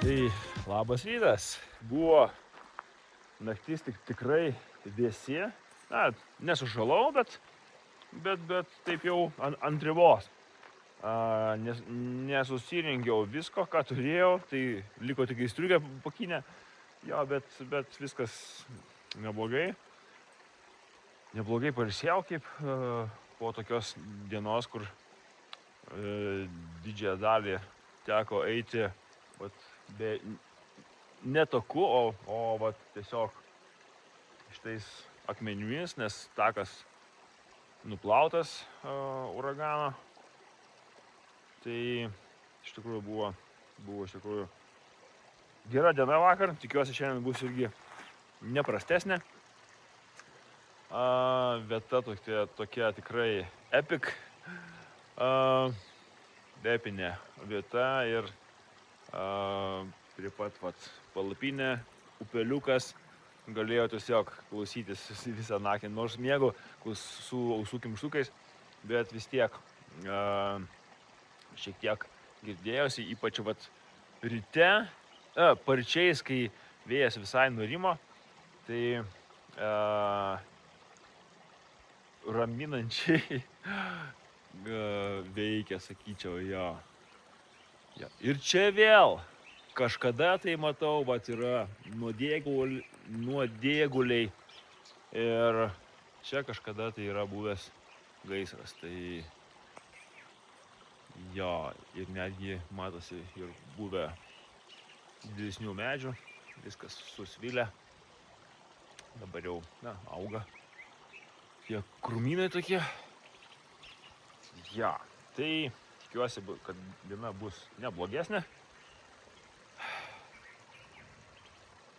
Tai labas rytas. Buvo naktis tikrai vėsi. Na, nesušalau, bet taip jau ant ribos. Nesusirengiau visko, ką turėjau, tai liko tik įstriugę pakinę. Jo, bet viskas neblogai. Neblogai pailsėjau kaip po tokios dienos, kur didžiąją dalį teko eiti ne taku, o tiesiog šitais akmenimis, nes takas nuplautas uragano. Tai iš tikrųjų buvo iš tikrųjų gera diena vakar, tikiuosi šiandien bus irgi neprastesnė. Vieta tokia tikrai epinė vieta ir prie pat palapinė, upeliukas, galėjo tiesiog klausytis visą naktį, nors miegu su ausų kimštukais, bet vis tiek šiek tiek girdėjosi, ypač ryte, paryčiais, kai vėjas visai nurimo, tai raminančiai veikia, sakyčiau, jo. Ir čia vėl kažkada tai matau, yra nuodėguliai ir čia kažkada tai yra buvęs gaisras, tai jo, ir netgi matosi ir buvę didesnių medžių, viskas susvilę, dabar jau, auga tie krūmynai tokie. Ja, tai tikiuosi, kad diena bus neblogesnė.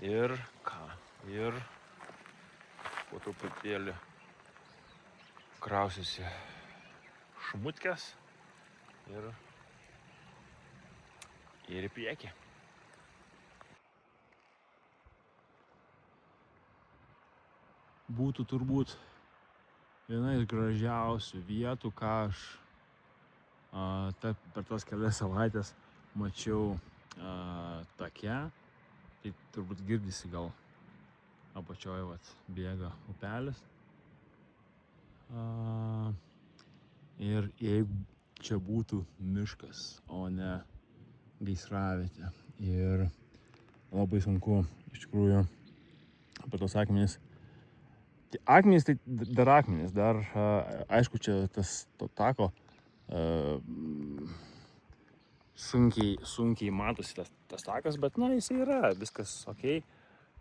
Ir po truputėlį krausiuosi šmutkes ir į priekį. Būtų turbūt viena iš gražiausių vietų, ką aš per tas kelias savaitės mačiau take. Tai turbūt girdisi gal apačioje bėga upelis. Ir jeigu čia būtų miškas, o ne gaisravietė. Ir labai sunku iš tikrųjų apie tos akmenys. Akmenys tai dar akmenys, aišku, čia tas tako sunkiai matosi tas takas, bet jisai yra, viskas okei.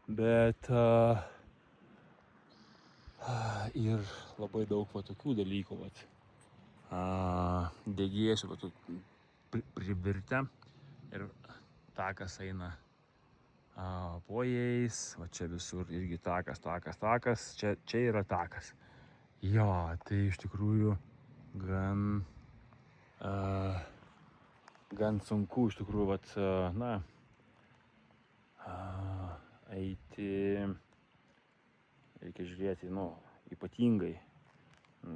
Bet ir labai daug tokių dalykų, degėsių privirtę ir takas eina po jais, čia visur irgi takas, čia yra takas. Jo, tai iš tikrųjų gan sunku iš tikrųjų, eiti, reikia žiūrėti, ypatingai,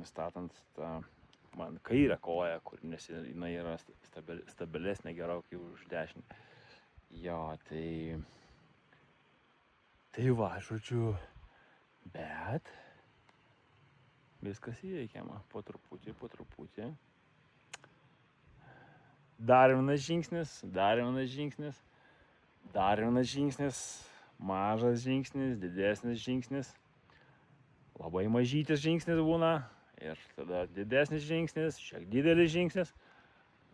statant tą man kairę koją, nes jinai yra stabilesnė gerokai už dešinę. Jo, tai žodžiu, bet viskas įveikiama po truputį. Dar vienas žingsnis, mažas žingsnis, didesnis žingsnis, labai mažytis žingsnis būna ir tada didesnis žingsnis, šiek didelis žingsnis,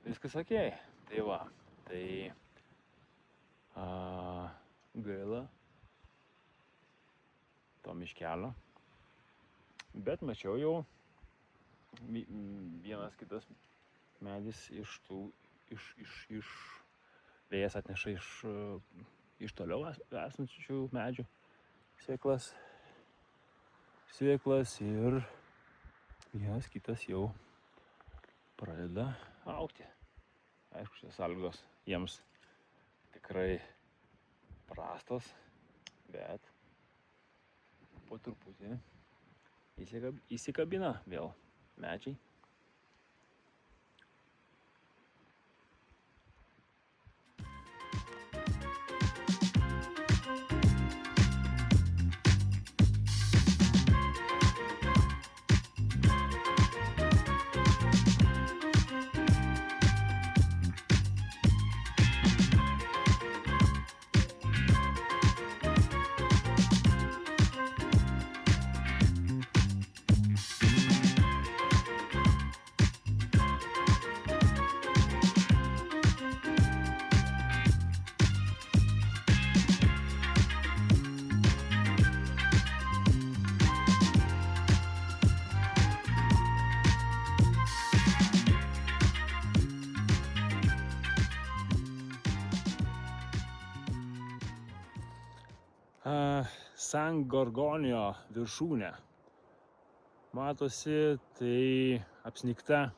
viskas okei. Tai gaila to miškelio, bet mačiau jau vienas kitas medis iš vėjas atneša iš toliau esančių medžių sėklas ir vienas kitas jau pradeda augti. Aišku, šios sąlygos jiems tikrai prastos, bet po truputį įsikabina vėl medžiai. San Gorgonio viršūnė. Matosi, tai apsnigta.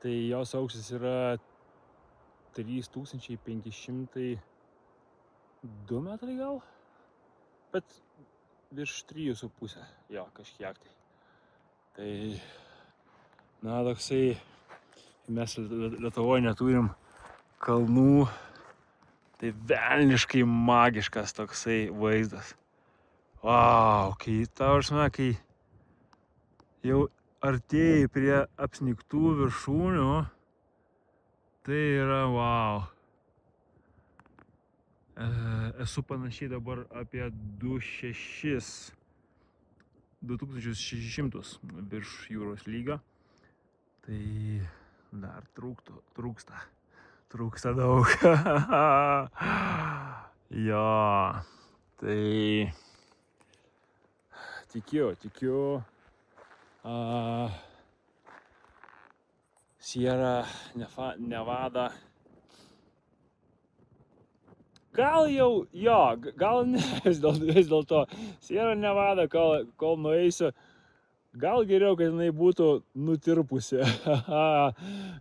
Tai jos aukštis yra 3502 metrai gal, bet virš 3,5, jo, kažkiek tai. Tai, na, toksai, mes Lietuvoje neturim kalnų, tai velniškai magiškas toksai vaizdas. Vau, kai jau artėjai prie apsnigtų viršūnių, tai yra vau. Esu panašiai dabar apie 2600 virš jūros lygio. Tai dar trūksta daug. Jo, tai tikiu. Sierra Nevada. Gal jau, jo, gal ne, vis dėlto. Sierra Nevada, kol nueisiu, gal geriau, kad jinai būtų nutirpusi.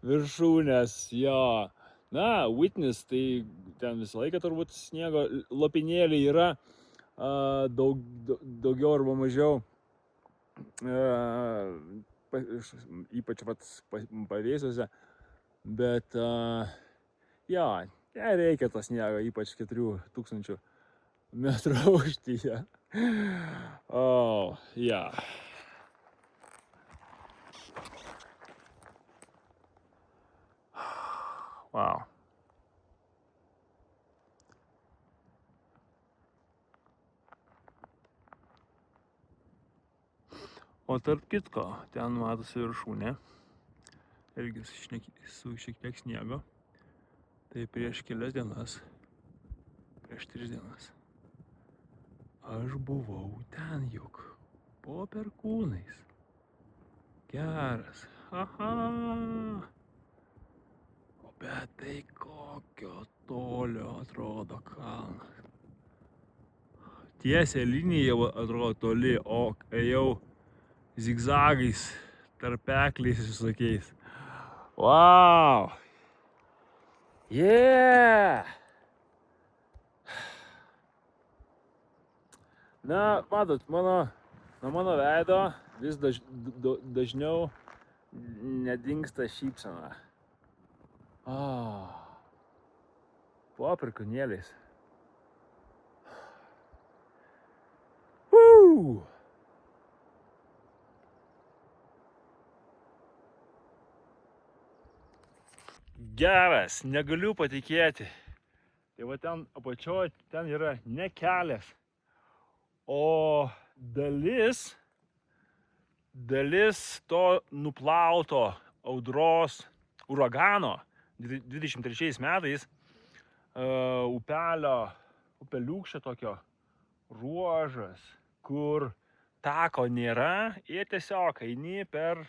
Viršūnės, jo. Na, Witness, tai ten visą laiką turbūt sniego lopinėliai yra, daugiau arba mažiau. Ypač pavėsiuose, bet jo, reikia to sniego, ypač 4000 metrų aukštyje. Ja. Wow. O tarp kitko, ten matosi viršūnė, irgi su šiek tiek sniego. Tai prieš 3 dienas, aš buvau ten juk, po perkūnais. Geras, bet tai kokio tolio atrodo kalnas. Tiesia linija atrodo toli, o ėjau zigzagais, tarpekliais visokiais. Wow! Yeah! Na, matot, nuo mano veido vis dažniau nedingsta šypsena. Po perkūnėliais. Geras, negaliu patikėti. Tai va ten apačioje, ten yra ne kelias, o dalis to nuplauto audros uragano 23 metais upeliūkščio tokio ruožas, kur tako nėra ir tiesiog eini per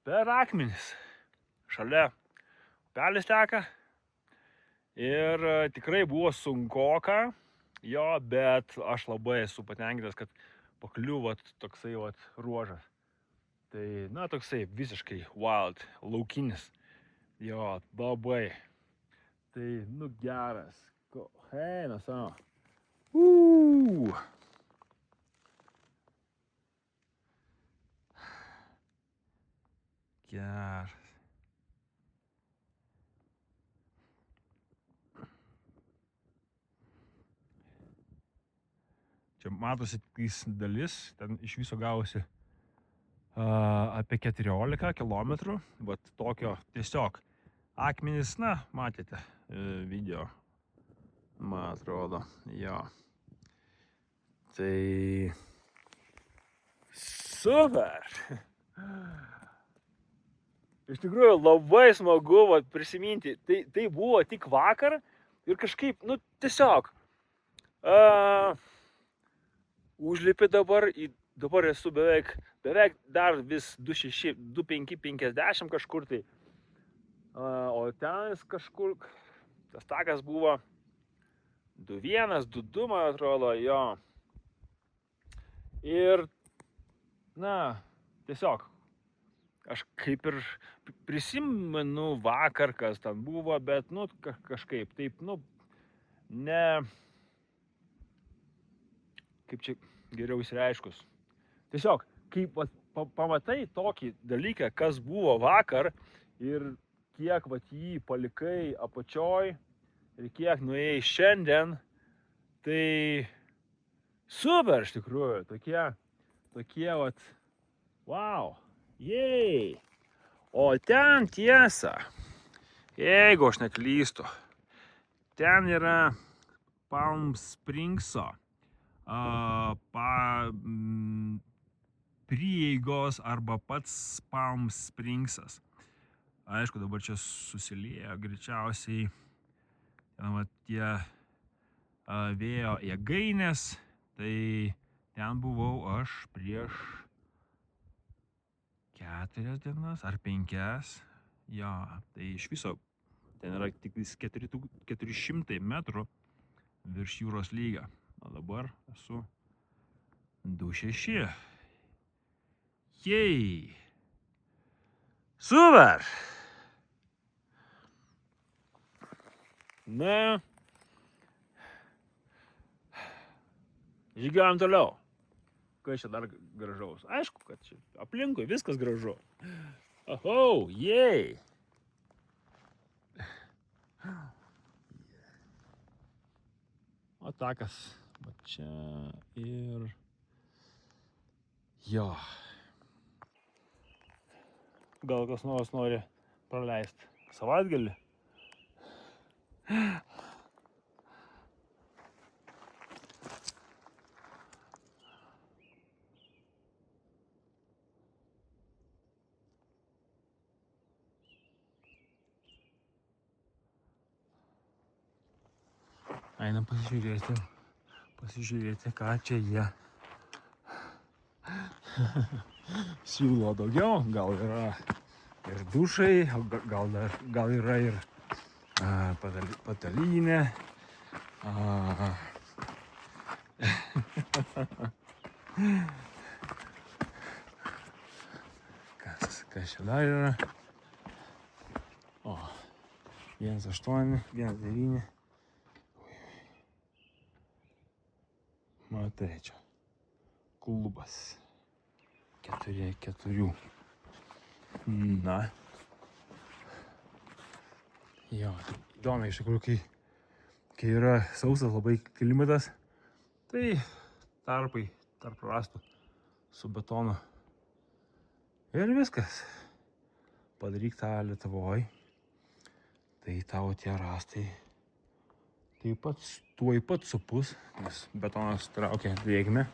akmenis. Šalia upelis teka ir tikrai buvo sunkoka jo, bet aš labai esu patenkintas, kad pakliuvo toksai ruožas. Tai, na, toksai visiškai wild, laukinis. Jo, labai. Tai, nu, geras. Eina savo. Geras. Čia matosi dalis, ten iš viso gavosi apie 14 kilometrų, bet tokio tiesiog akmenys, na, matėte video, man atrodo, jo. Tai super! Iš tikrųjų labai smagu prisiminti, tai buvo tik vakar ir kažkaip, nu, tiesiog užlipi dabar esu beveik dar vis 2,6, 2,5, 50 kažkur tai. O ten kažkur, tas takas buvo 2-1, 2-2, man atrodo, jo. Ir, na, tiesiog, aš kaip ir prisimenu vakar, kas ten buvo, bet, nu, kažkaip taip, nu, ne, kaip čia geriau išreiškus. Tiesiog, kaip pamatai tokį dalyką, kas buvo vakar ir kiek jį palikai apačioj ir kiek nuėjai šiandien, tai super iš tikrųjų, tokie wow, jei. O ten tiesa, jeigu aš neklystu, ten yra Palm Springso prieigos arba pats Palm Springsas. Aišku, dabar čia susiliejo greičiausiai tie vėjo jėgainės, tai ten buvau aš prieš 4 dienas ar 5. Jo, tai iš viso ten yra tik 400 metrų virš jūros lygio. O dabar esu 2,6. Jei. Super! Na. Žygiuojam toliau. Kas čia dar gražaus? Aišku, kad čia aplinkui viskas gražu. Oho, jei. O takas. Va čia ir... Jo. Gal kas nors nori praleisti savaitgalį? Einam pasižiūrėti, ką čia jie siūlo daugiau. Gal yra ir dušai, gal yra ir patalynė. Kas čia dar yra? O, 1,8, 1,9. Matai čia. Klubas. 4. Na. Jo, įdomiai iš tikrųjų, kai yra sausas labai klimatas, tai tarp rąstų su betonu. Ir viskas. Padaryk tą Lietuvoj, tai tavo tie rąstai tuoj pat supus, nes betonas traukia drėgmę,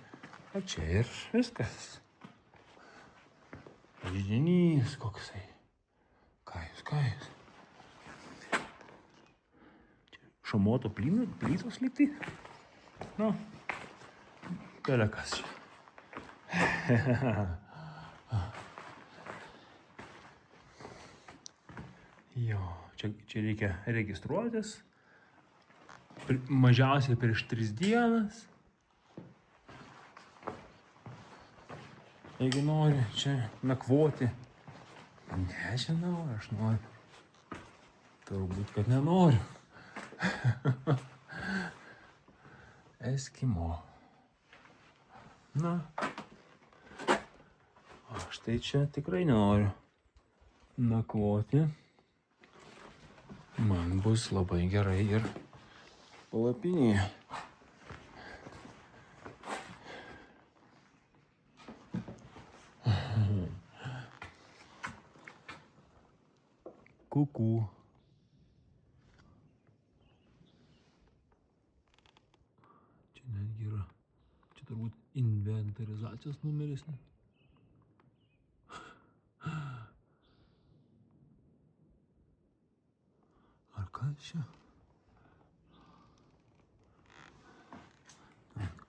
o čia ir viskas. Židinys koksai. Kajus. Šamoto plytos lygtai. Nu, kelekas čia. Jo, čia reikia registruotis. Mažiausiai prieš 3 dienas. Jeigu nori čia nakvoti. Nežinau, aš noriu. Turbūt, kad nenoriu. Eskimo. Na. Aš tai čia tikrai nenoriu nakvoti. Man bus labai gerai ir palapinėje. Kuku. Čia netgi yra. Čia turbūt inventarizacijos numeris. Ne? Ar kas čia?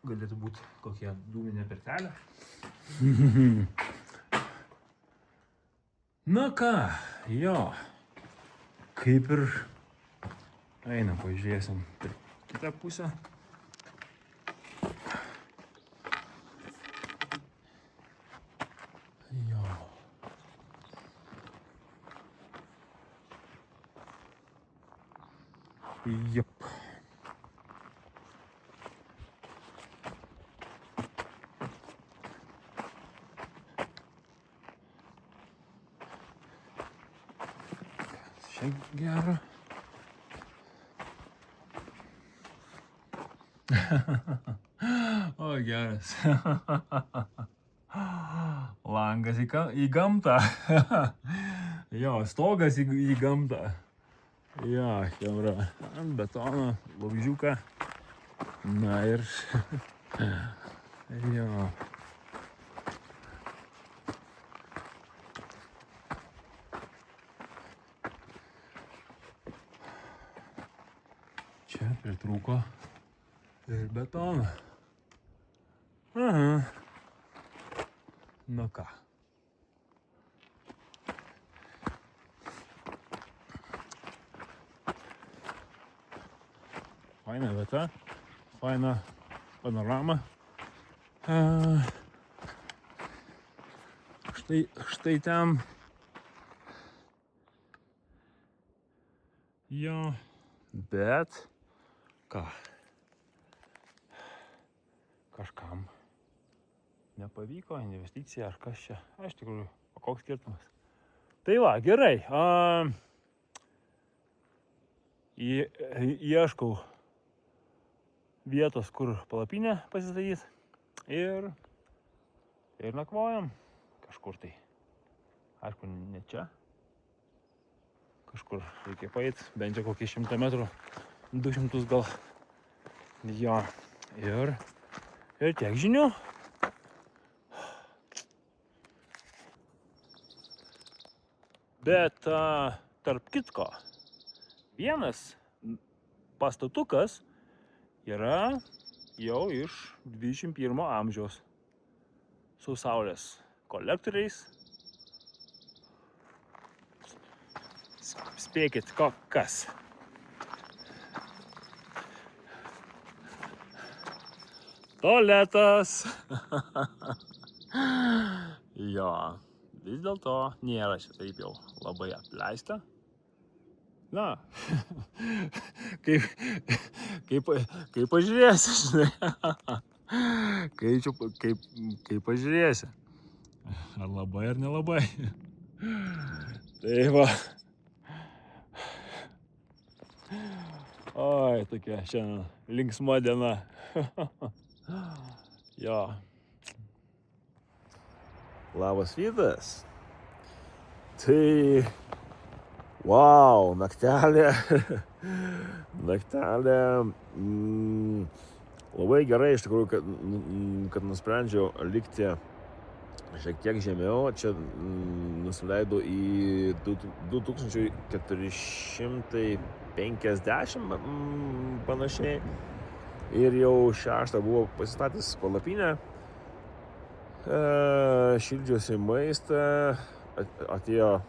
Galėtų būti kokia dūminė pirtelė. Na ką, jo. Kaip ir einam, pažiūrėsim kitą pusę. Jo. Jep. Čia gera. O, geras. Langas į gamtą. Jo, stogas į gamtą. Jo, chebra. Ant betono, laužiuką. Na ir... Jo. Čia pritrūko ir betono. Aha. Nu ką. Faina vieta, faina panorama. Štai ten. Jo, bet ką? Kažkam nepavyko, investicija ar kas čia. Iš tikrųjų, o koks skirtumas? Tai va, gerai. Ieškau vietos, kur palapinę pasistatys ir nakvojam kažkur tai. Aišku, ne čia. Kažkur reikia paeit, bent jau kokį 100 metrų, 200 gal. Jo, ir tiek žinių. Bet tarp kitko, vienas pastatukas yra jau iš 21 amžiaus su saulės kolektoriais. Spėkit, kas? Tualetas. Jo, vis dėlto nėra čia taip jau labai apleista. Na, kaip pažiūrėsi, žinai. Kaip pažiūrėsi. Ar labai, ar nelabai. Tai va. Oi, tokia šiandien linksma diena. Jo. Labas rytas. Tai... Wow, naktelė. Labai gerai iš tikrųjų, kad nusprendžiau likti šiek tiek žemiau. Čia nusileidau į 2450 panašiai. Ir jau 6 buvo pasistatęs palapinę. Šildžiuosi maistą. Atėjo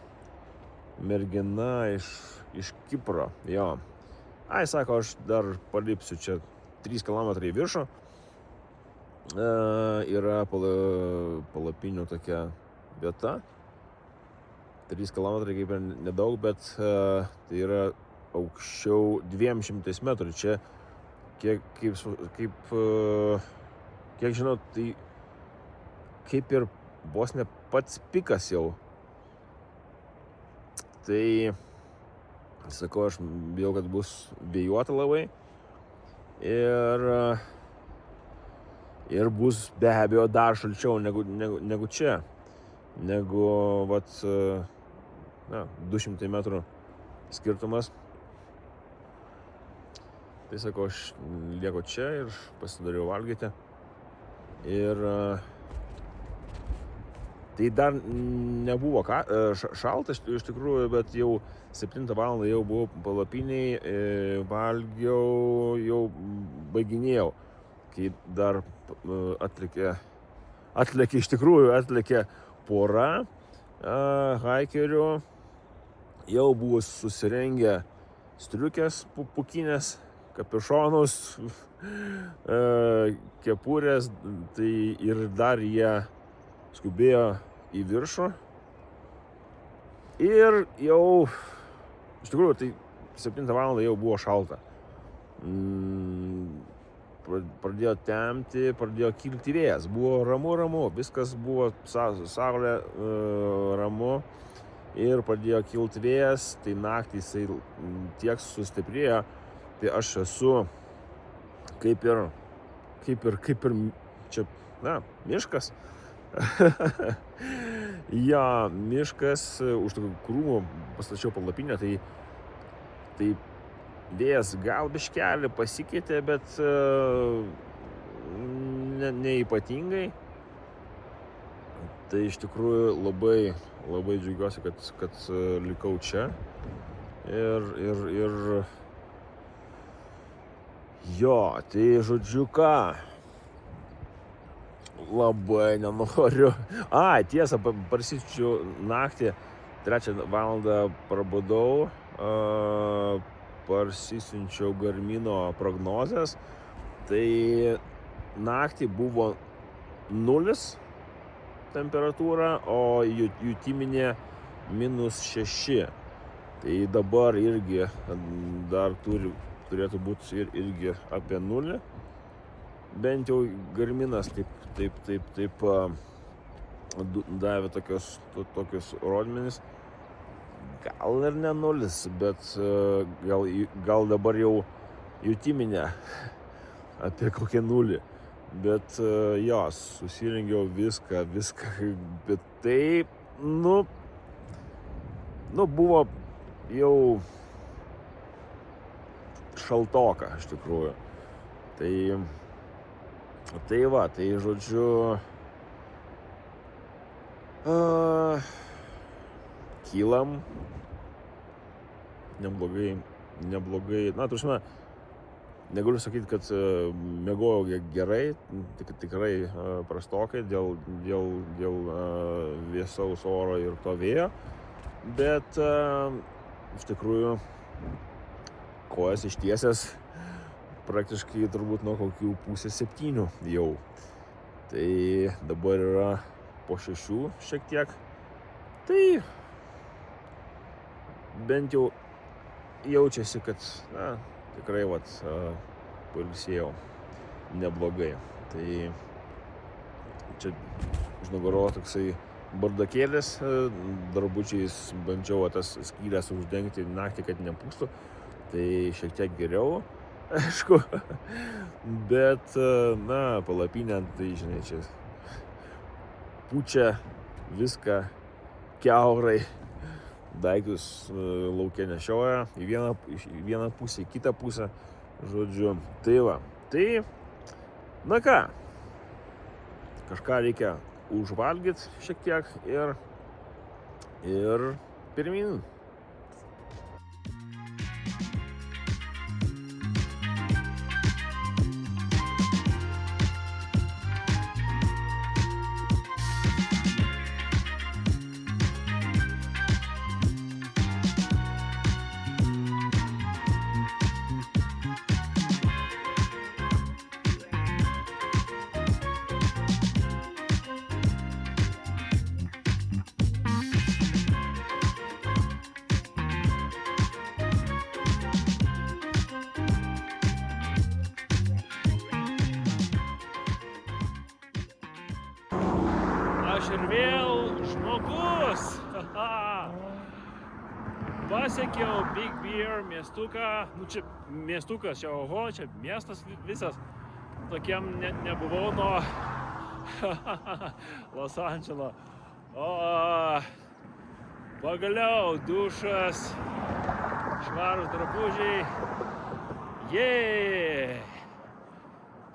mergina iš Kipro, jo. Sako, aš dar palipsiu čia 3 km į viršų. Yra palapinių tokia vieta. 3 km kaip ir nedaug, bet tai yra aukščiau 200 metrų. Čia, kiek žinau, tai kaip ir vos ne pats pikas jau. Tai, sakau, aš bijau, kad bus vėjuota labai ir bus be abejo dar šalčiau negu čia, negu 200 metrų skirtumas. Tai sakau, aš lieku čia ir pasidariau valgyti. Ir tai dar nebuvo šalta iš tikrųjų, bet jau 7 valandą jau buvau palapiniai, valgiau, jau baiginėjau, kai dar atlėkė pora haikerių, jau buvo susirengę striukės pukinės, kapišonus, kepurės, tai ir dar jie skubėjo į viršų. Ir jau, iš tikrųjų, tai 7 valandą jau buvo šalta. Pradėjo temti, pradėjo kilti vėjas, buvo ramu, viskas buvo saulė ramu ir pradėjo kilti vėjas, tai naktį jisai tiek sustiprėjo, tai aš esu kaip ir čia, miškas. Ja, miškas, už tokių krūmų pastačiau palapinę, tai vėjas gal biškelį pasikeitė, bet neypatingai. Tai iš tikrųjų labai džiaugiuosi, kad likau čia. Ir jo, tai žodžiu ką, labai nenoriu. Tiesa, parsičiau naktį, 3 valandą prabudau, parsisiunčiau Garmino prognozes, tai naktį buvo 0 temperatūra, o jutiminė -6. Tai dabar irgi dar turėtų būti irgi apie 0. Bent jau Garminas taip davė tokius rodmenis. Gal ir ne 0, bet gal dabar jau jutiminė apie kokią 0. Bet jo, susirengiau viską, bet tai, buvo jau šaltoka iš tikrųjų. Tai va, tai žodžiu, kylam, neblogai, prasme, negaliu sakyti, kad miegojau gerai, tikrai prastokai dėl vėsaus oro ir to vėjo, bet iš tikrųjų kojas ištiesęs praktiškai turbūt nuo kokių 6:30 jau. Tai dabar yra po 6 šiek tiek. Tai bent jau jaučiasi, kad tikrai pailsėjau neblogai. Tai čia už nugaro toksai bardakėlis, darbučiais bandžiau tas skylės uždengti naktį, kad nepūstų. Tai šiek tiek geriau, aišku, bet, palapinė, tai žinai, čia pučia viską kiaurai, daiktus lauke nešioja į vieną pusę, į kitą pusę, žodžiu, tai va. Tai, ką, kažką reikia užvalgyti šiek tiek ir pirmyn. Aš ir vėl žmogus. Pasiekiau Big Bear miestuką. Čia miestukas, čia miestas visas. Tokiam net nebuvau nuo Los Andželo. Pagaliau dušas, švarūs drabužiai.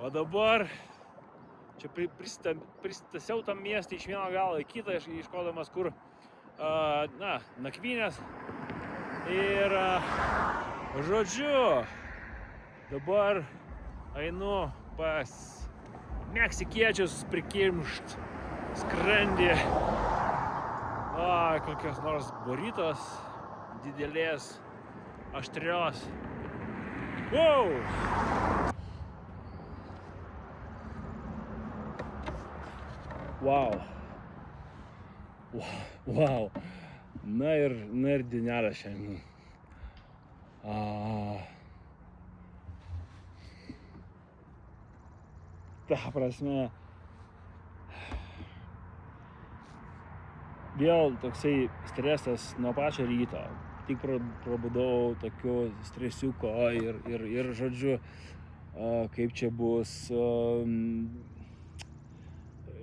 O dabar čia pristasiau tam miestą iš vieno galo į kitą, ieškodamas kur, nakvynės. Ir, žodžiu, dabar einu pas meksikiečius prikimšt skrandį. Kokios nors burritos didelės, aštrios. Wow! Wow. Wow. Na ir dienelė šiandien. Ta prasme, vėl toksai stresas nuo pačio ryto. Tik prabudau tokio stresiuko ir žodžiu, kaip čia bus,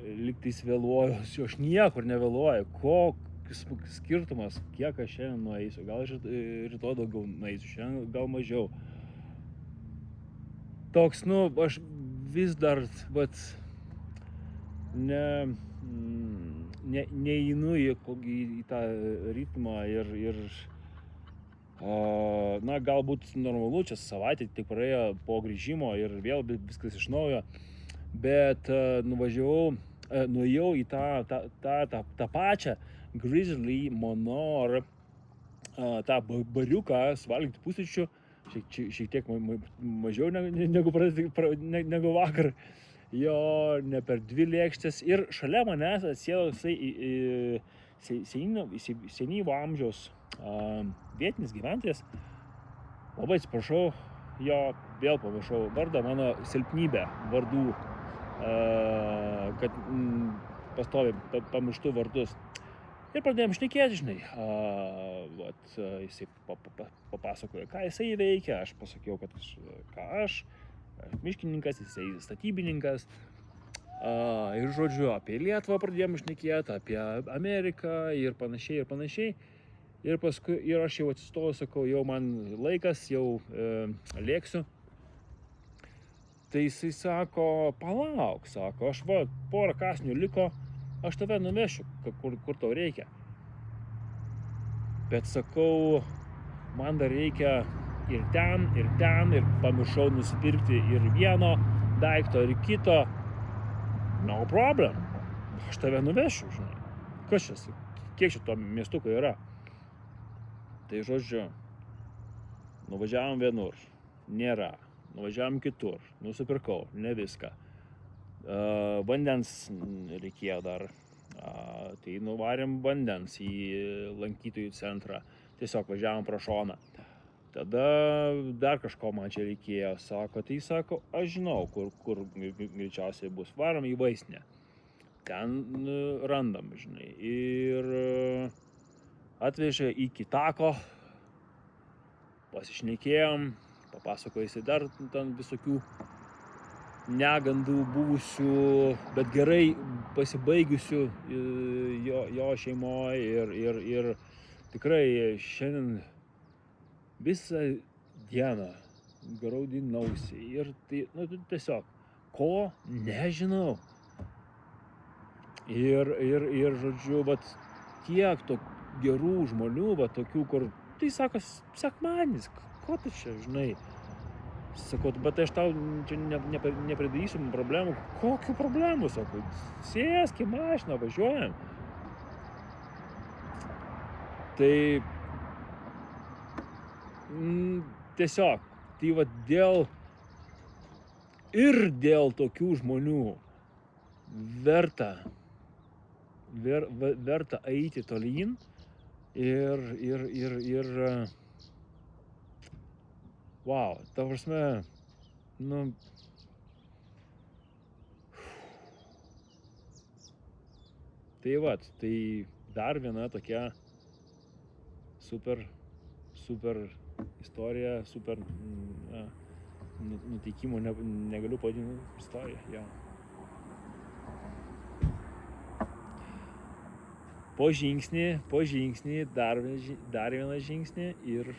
lygtais vėluoju, aš niekur nevėluoju, koks skirtumas, kiek aš šiandien nueisiu, gal rytoj daugiau nueisiu, šiandien gal mažiau. Toks, aš vis dar, neįeinu į tą ritmą ir galbūt normalu, čia savaitė tik praėjo po grįžimo ir vėl viskas iš naujo, bet nuėjau į tą pačią Grizzly Manor, tą bariuką suvalgyti pusryčių, šiek tiek mažiau negu vakar, jo ne per 2 lėkštės ir šalia manęs atsėdo senyvo amžiaus vietinis gyventojas. Labai atsiprašau, jo vėl pamiršau vardą, mano silpnybė vardų, kad pastoviai pamirštu vardus. Ir pradėjom šnekėti, žinai, jisai papasakojo, ką jisai veikia, aš pasakiau, kad aš miškininkas, jisai statybininkas, ir žodžiu, apie Lietuvą pradėjom šnekėti, apie Ameriką ir panašiai. Ir paskui, aš jau atsistojau, sakau, jau man laikas, jau lėksiu. Tai jisai sako, palauk, sako, aš porą kąsnių liko, aš tave nuvešiu, kur tau reikia. Bet sakau, man dar reikia ir ten, ir pamiršau nusipirkti ir vieno daikto, ir kito. No problem. Aš tave nuvešiu, žinai. Kas čia, kiek čia to miestuko yra? Tai žodžiu, nuvažiavom vienur, nėra. Nuvažiavom kitur, nusipirkau, ne viską. Vandens reikėjo dar, tai nuvarėm vandens į lankytojų centrą, tiesiog važiavom pro šoną. Tada dar kažko man čia reikėjo, sako, aš žinau, kur greičiausiai bus, varom į vaistinę, ten randam, žinai, ir atvežė į Kitako, pasišnekėjom, papasakojo jisai dar ten visokių negandų buvusių, bet gerai pasibaigusių jo šeimoje ir tikrai šiandien visą dieną graudinausi ir tai, tiesiog, ko nežinau. Ir žodžiu, tiek gerų žmonių, tokių, kur, tai sako, sekmadienis, ko tu čia, žinai? Sakau, bet aš tau čia nepridarysiu problemų. Kokių problemų, sakau, sėsk į mašiną, važiuojam. Tai tiesiog, tai dėl tokių žmonių verta eiti tolyn ir wow, ta prasme, tai dar viena tokia super istorija, super nuteikimo, negaliu pavadinti istorija, jo. Po žingsnį, dar vieną žingsnį ir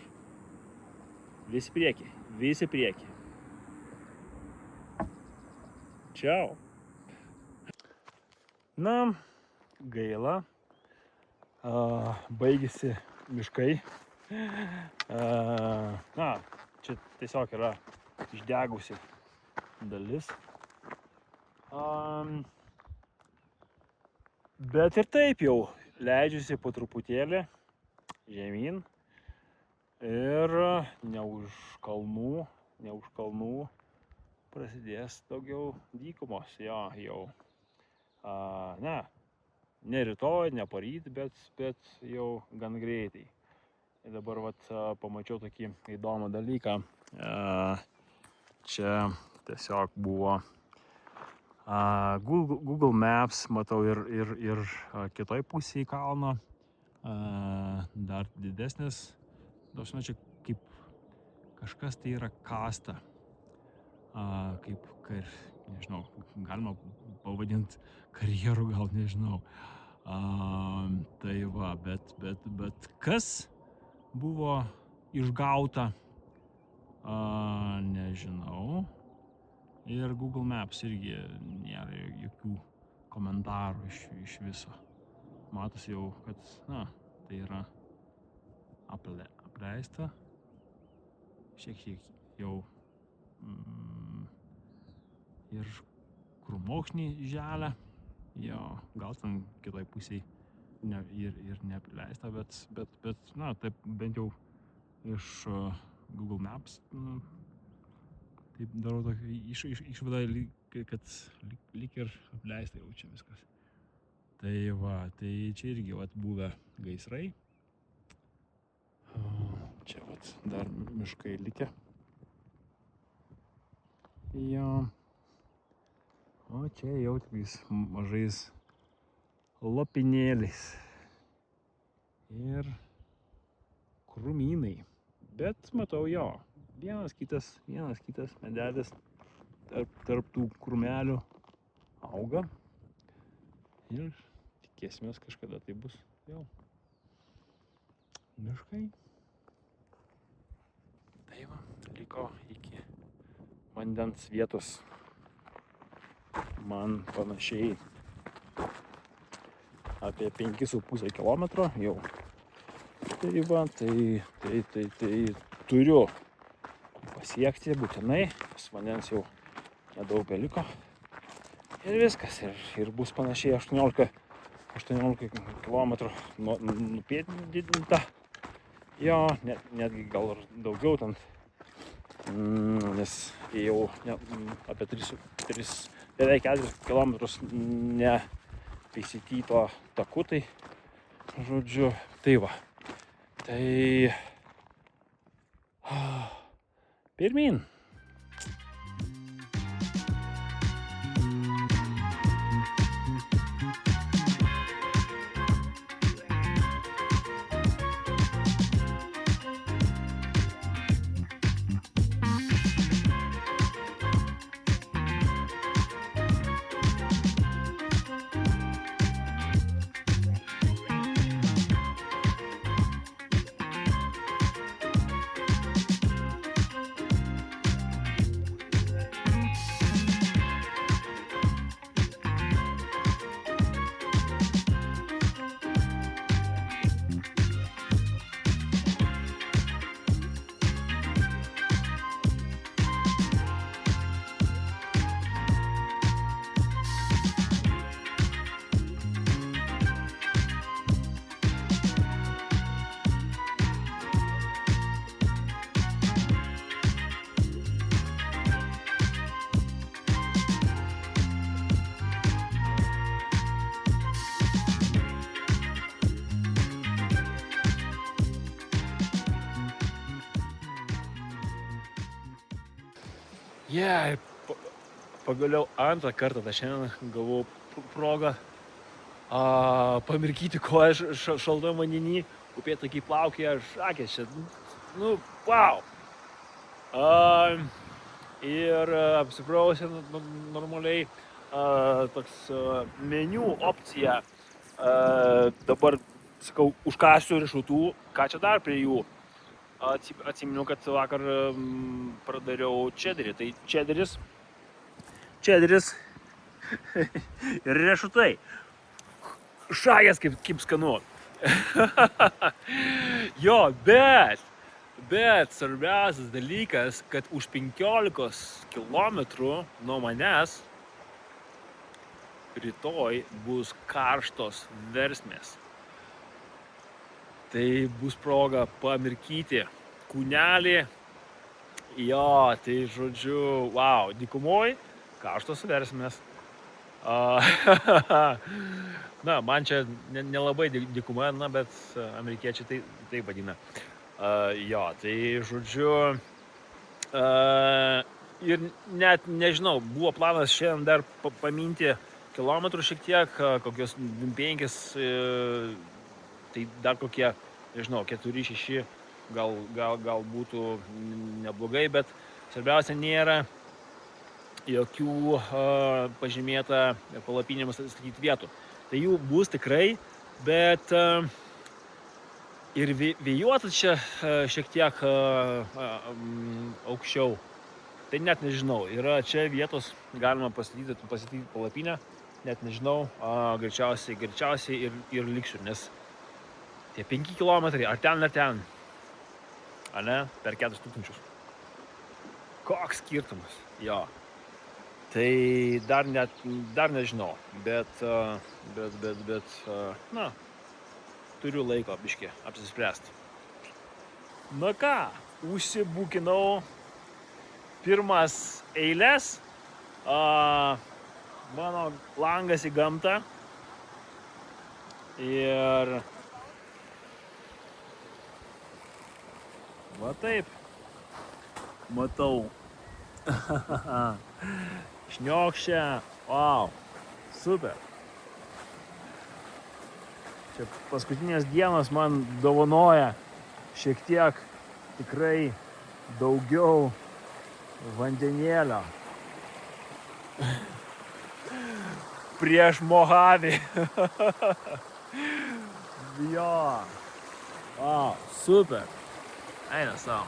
visi prieki. Čiau. Gaila, baigėsi miškai. Čia tiesiog yra išdegusi dalis. Bet ir taip jau leidžiusi po truputėlį žemyn ir ne už kalnų, ne už kalnų, prasidės daugiau dykumos, jo, jau. Ne rytoj, ne poryt, bet jau gan greitai. Ir dabar pamačiau tokį įdomų dalyką. Čia tiesiog buvo Google Maps, matau ir kitoj pusėje kalno, dar didesnis, čia kaip kažkas tai yra kasta, kaip, nežinau, galima pavadinti karjerų, gal nežinau. Tai va, bet kas buvo išgauta, nežinau. Ir Google Maps irgi nėra jokių komentarų iš viso. Matosi jau, kad, tai yra apleista. Šiek tiek jau ir krūmokšnį želia. Jo, gal ten kitoj pusėje ir neapleista, bet, taip bent jau iš Google Maps, taip darau tokį išvadą, kad lyg ir apleista jau čia viskas. Tai va, tai čia irgi buvę gaisrai. Čia dar miškai likę. Jo. O čia jau tokiais mažais lopinėliais. Ir krūmynai. Bet matau jo. Vienas kitas medelis tarp tų krūmelių auga ir tikėsimės kažkada tai bus jau miškai. Tai va, liko iki vandens vietos man panašiai apie 5,5 kilometro jau. Tai va, tai turiu pasiekti būtinai, pas vandens jau nedaug beliko. Ir viskas, ir bus panašiai 18 kilometrų nupėdinta. Jo, netgi gal ir daugiau ten, nes jau apie 3, beveik 4 kilometrus nepeisytyto taku, tai žodžiu, tai va. Tai pirmyn. Pagaliau antrą kartą šiandien gavau progą pamirkyti kojas šaltam vandenį, upėtakiai plaukioja, šakės čia, wow! Ir apsiprausia normaliai, toks meniu opcija, dabar, sakau, užkąsiu riešutų, ką čia dar prie jų. Atsiminiau, kad vakar pradariau čederį, tai čederis ir riešutai. Šakės kaip skanu. Jo, bet svarbiausias dalykas, kad už 15 kilometrų nuo manęs rytoj bus karštos versmės. Tai bus proga pamirkyti kūnelį Jo, tai žodžiu, wow, dykumoj, karštos versmės. A, Na, man čia nelabai dykuma, na, bet amerikiečiai tai vadina. Jo, tai žodžiu, ir net nežinau, buvo planas šiandien dar paminti kilometrų šiek tiek, kokios 5, tai dar kokie, nežinau, 4-6 gal būtų neblogai, bet svarbiausia nėra jokių pažymėta palapinėms statyti vietų. Tai jų bus tikrai, bet ir vėjuota čia šiek tiek aukščiau. Tai net nežinau, yra čia vietos, galima pastatyti palapinę, net nežinau, greičiausiai ir liksiu, nes tie 5 kilometrai, ar ten, ne, per 4000. Koks skirtumas, jo. Tai dar nežinau, bet, na, turiu laiko biškį apsispręsti. Na ką, užsibukinau pirmas eilės, mano langas į gamtą ir va taip, matau, šniokščia, wow, super. Čia paskutinės dienos man dovanoja šiek tiek tikrai daugiau vandenėlio prieš Mohavį. Jo, wow, super. Eina savo.